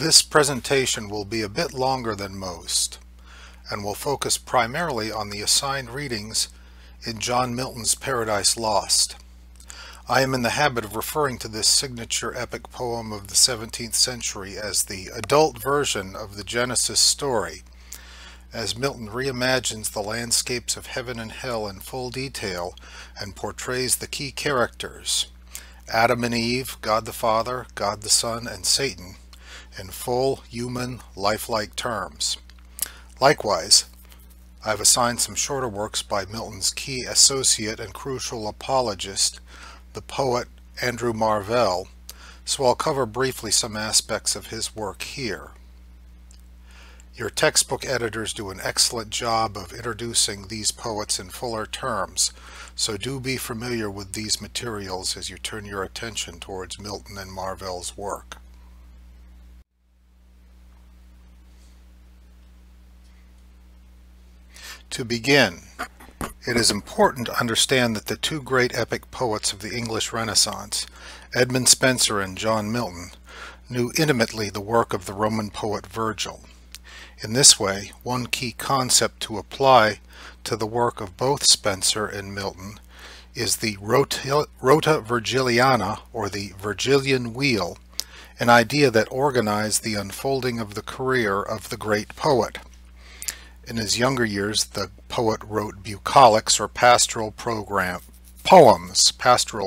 This presentation will be a bit longer than most and will focus primarily on the assigned readings in John Milton's Paradise Lost. I am in the habit of referring to this signature epic poem of the 17th century as the adult version of the Genesis story, as Milton reimagines the landscapes of heaven and hell in full detail and portrays the key characters, Adam and Eve, God the Father, God the Son, and Satan, in full human, lifelike terms. Likewise, I have assigned some shorter works by Milton's key associate and crucial apologist, the poet Milton and Marvell, so I'll cover briefly some aspects of his work here. Your textbook editors do an excellent job of introducing these poets in fuller terms, so do be familiar with these materials as you turn your attention towards Milton and Marvell's work. To begin, it is important to understand that the two great epic poets of the English Renaissance, Edmund Spenser and John Milton, knew intimately the work of the Roman poet Virgil. In this way, one key concept to apply to the work of both Spenser and Milton is the Rota Virgiliana, or the Virgilian wheel, an idea that organized the unfolding of the career of the great poet. In his younger years, the poet wrote bucolics, or pastoral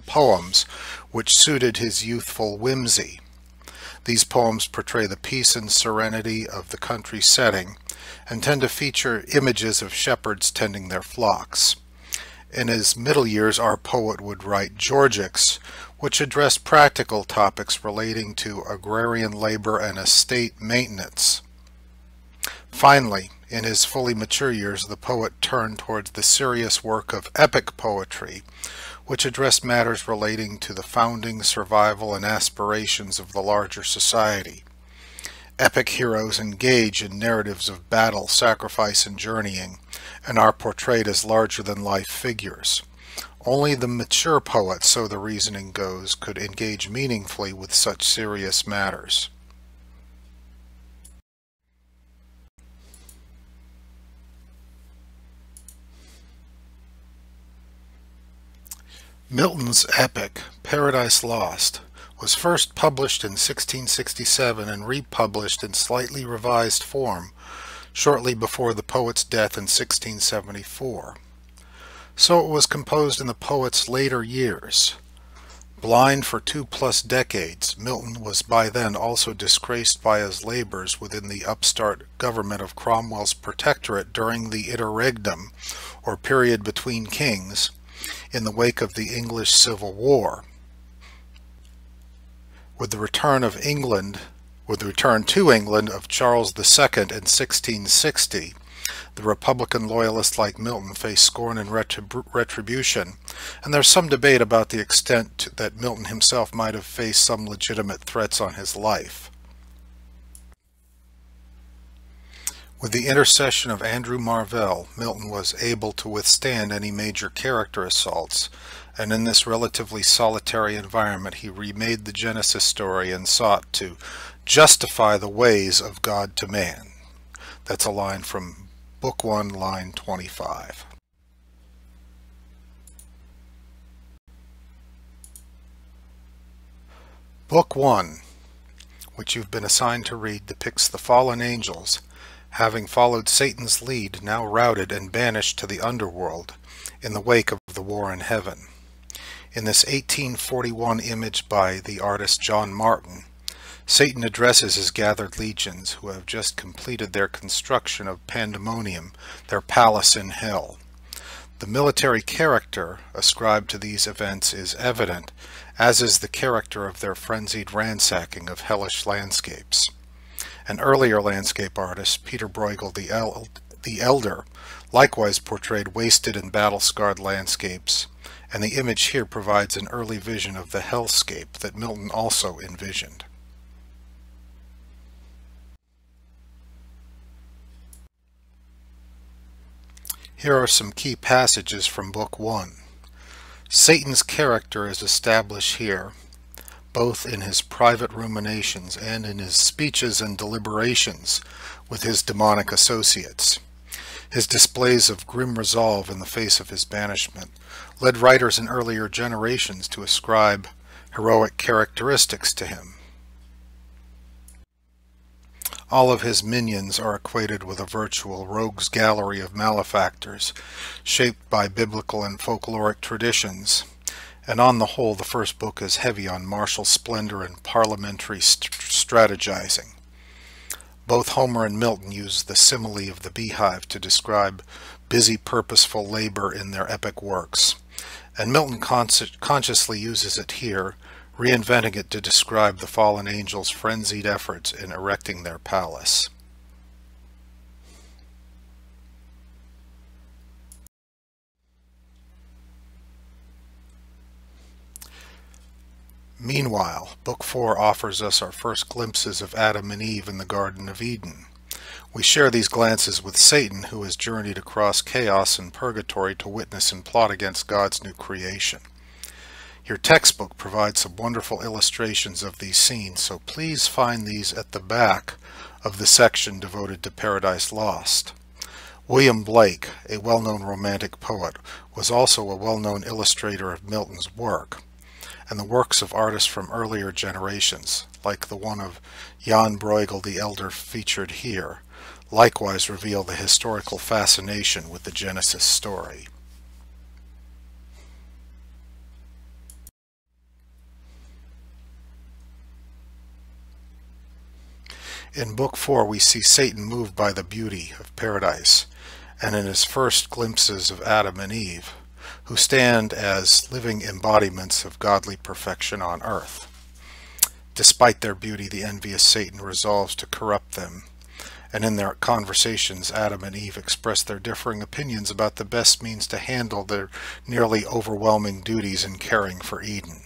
poems, which suited his youthful whimsy. These poems portray the peace and serenity of the country setting and tend to feature images of shepherds tending their flocks. In his middle years, our poet would write Georgics, which addressed practical topics relating to agrarian labor and estate maintenance. Finally, in his fully mature years, the poet turned towards the serious work of epic poetry, which addressed matters relating to the founding, survival, and aspirations of the larger society. Epic heroes engage in narratives of battle, sacrifice, and journeying, and are portrayed as larger-than-life figures. Only the mature poet, so the reasoning goes, could engage meaningfully with such serious matters. Milton's epic, Paradise Lost, was first published in 1667 and republished in slightly revised form shortly before the poet's death in 1674. So it was composed in the poet's later years. Blind for 2+ decades, Milton was by then also disgraced by his labors within the upstart government of Cromwell's protectorate during the interregnum, or period between kings, in the wake of the English Civil War. With the return to England of Charles II in 1660, the Republican loyalists like Milton faced scorn and retribution, and there's some debate about the extent that Milton himself might have faced some legitimate threats on his life. With the intercession of Milton and Marvell, Milton was able to withstand any major character assaults, and in this relatively solitary environment he remade the Genesis story and sought to justify the ways of God to man. That's a line from Book 1, line 25. Book 1, which you've been assigned to read, depicts the fallen angels, having followed Satan's lead, now routed and banished to the underworld in the wake of the war in heaven. In this 1841 image by the artist John Martin, Satan addresses his gathered legions who have just completed their construction of Pandemonium, their palace in hell. The military character ascribed to these events is evident, as is the character of their frenzied ransacking of hellish landscapes. An earlier landscape artist, Peter Bruegel the Elder, likewise portrayed wasted and battle-scarred landscapes, and the image here provides an early vision of the hellscape that Milton also envisioned. Here are some key passages from Book 1. Satan's character is established here both in his private ruminations and in his speeches and deliberations with his demonic associates. His displays of grim resolve in the face of his banishment led writers in earlier generations to ascribe heroic characteristics to him. All of his minions are equated with a virtual rogues gallery of malefactors, shaped by biblical and folkloric traditions, and on the whole the first book is heavy on martial splendor and parliamentary strategizing. Both Homer and Milton use the simile of the beehive to describe busy, purposeful labor in their epic works, and Milton consciously uses it here, reinventing it to describe the fallen angels' frenzied efforts in erecting their palace. Meanwhile, Book 4 offers us our first glimpses of Adam and Eve in the Garden of Eden. We share these glances with Satan, who has journeyed across chaos and purgatory to witness and plot against God's new creation. Your textbook provides some wonderful illustrations of these scenes, so please find these at the back of the section devoted to Paradise Lost. William Blake, a well-known romantic poet, was also a well-known illustrator of Milton's work, and the works of artists from earlier generations, like the one of Jan Bruegel the Elder featured here, likewise reveal the historical fascination with the Genesis story. In Book 4 we see Satan moved by the beauty of paradise, and in his first glimpses of Adam and Eve, who stand as living embodiments of godly perfection on earth. Despite their beauty, the envious Satan resolves to corrupt them, and in their conversations Adam and Eve express their differing opinions about the best means to handle their nearly overwhelming duties in caring for Eden.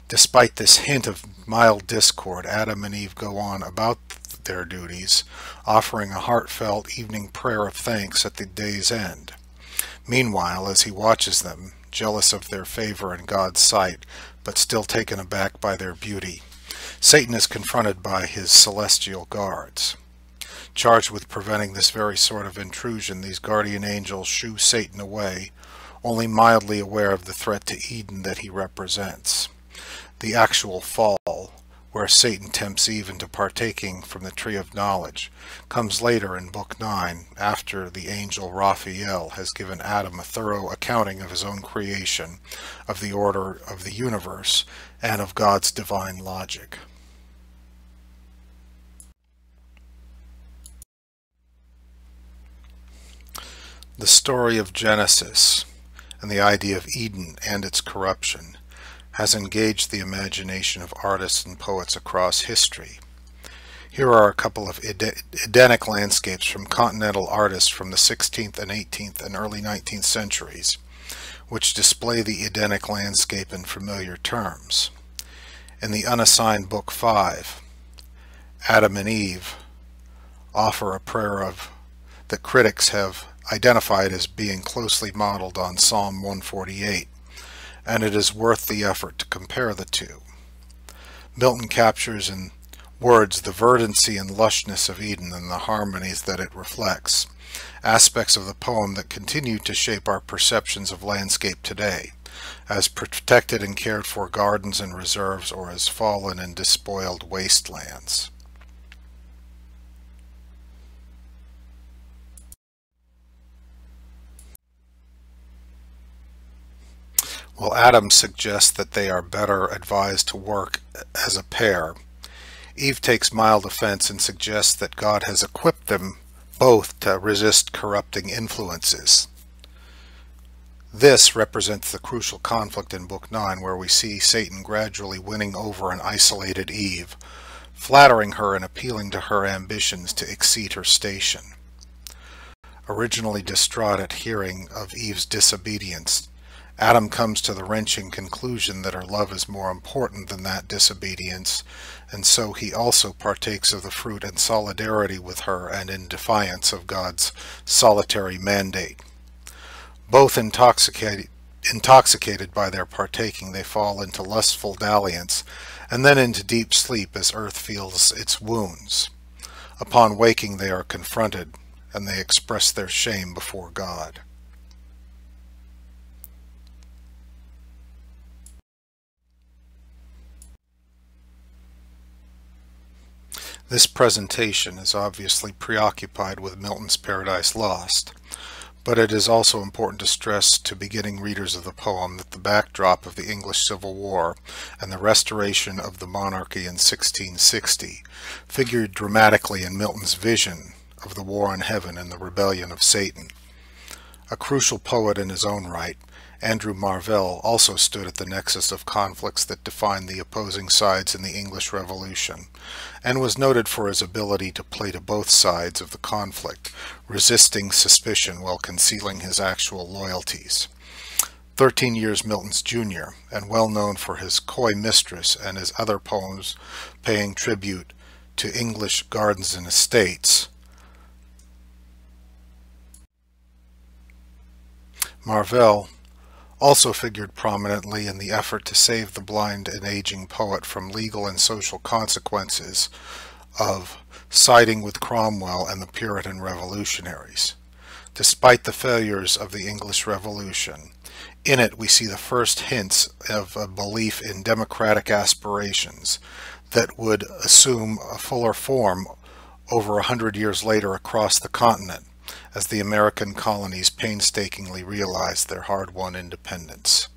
Despite this hint of mild discord, Adam and Eve go on about their duties, offering a heartfelt evening prayer of thanks at the day's end. Meanwhile, as he watches them, jealous of their favor in God's sight, but still taken aback by their beauty, Satan is confronted by his celestial guards. Charged with preventing this very sort of intrusion, these guardian angels shoo Satan away, only mildly aware of the threat to Eden that he represents. The actual fall, where Satan tempts Eve into partaking from the tree of knowledge, comes later in Book 9, after the angel Raphael has given Adam a thorough accounting of his own creation, of the order of the universe, and of God's divine logic. The story of Genesis, and the idea of Eden and its corruption, has engaged the imagination of artists and poets across history. Here are a couple of Edenic landscapes from continental artists from the 16th and 18th and early 19th centuries, which display the Edenic landscape in familiar terms. In the unassigned Book 5, Adam and Eve offer a prayer that critics have identified as being closely modeled on Psalm 148. And it is worth the effort to compare the two. Milton captures in words the verdancy and lushness of Eden and the harmonies that it reflects, aspects of the poem that continue to shape our perceptions of landscape today, as protected and cared for gardens and reserves, or as fallen and despoiled wastelands. While Adam suggests that they are better advised to work as a pair, Eve takes mild offense and suggests that God has equipped them both to resist corrupting influences. This represents the crucial conflict in Book 9, where we see Satan gradually winning over an isolated Eve, flattering her and appealing to her ambitions to exceed her station. Originally distraught at hearing of Eve's disobedience, Adam comes to the wrenching conclusion that her love is more important than that disobedience, and so he also partakes of the fruit in solidarity with her and in defiance of God's solitary mandate. Both intoxicated by their partaking, they fall into lustful dalliance and then into deep sleep as earth feels its wounds. Upon waking they are confronted, and they express their shame before God. This presentation is obviously preoccupied with Milton's Paradise Lost, but it is also important to stress to beginning readers of the poem that the backdrop of the English Civil War and the restoration of the monarchy in 1660 figured dramatically in Milton's vision of the war in heaven and the rebellion of Satan. A crucial poet in his own right, Andrew Marvell also stood at the nexus of conflicts that defined the opposing sides in the English Revolution, and was noted for his ability to play to both sides of the conflict, resisting suspicion while concealing his actual loyalties. 13 years Milton's junior, and well known for his Coy Mistress and his other poems paying tribute to English gardens and estates, Marvell also figured prominently in the effort to save the blind and aging poet from legal and social consequences of siding with Cromwell and the Puritan revolutionaries. Despite the failures of the English Revolution, in it we see the first hints of a belief in democratic aspirations that would assume a fuller form over 100 years later across the continent, as the American colonies painstakingly realized their hard-won independence.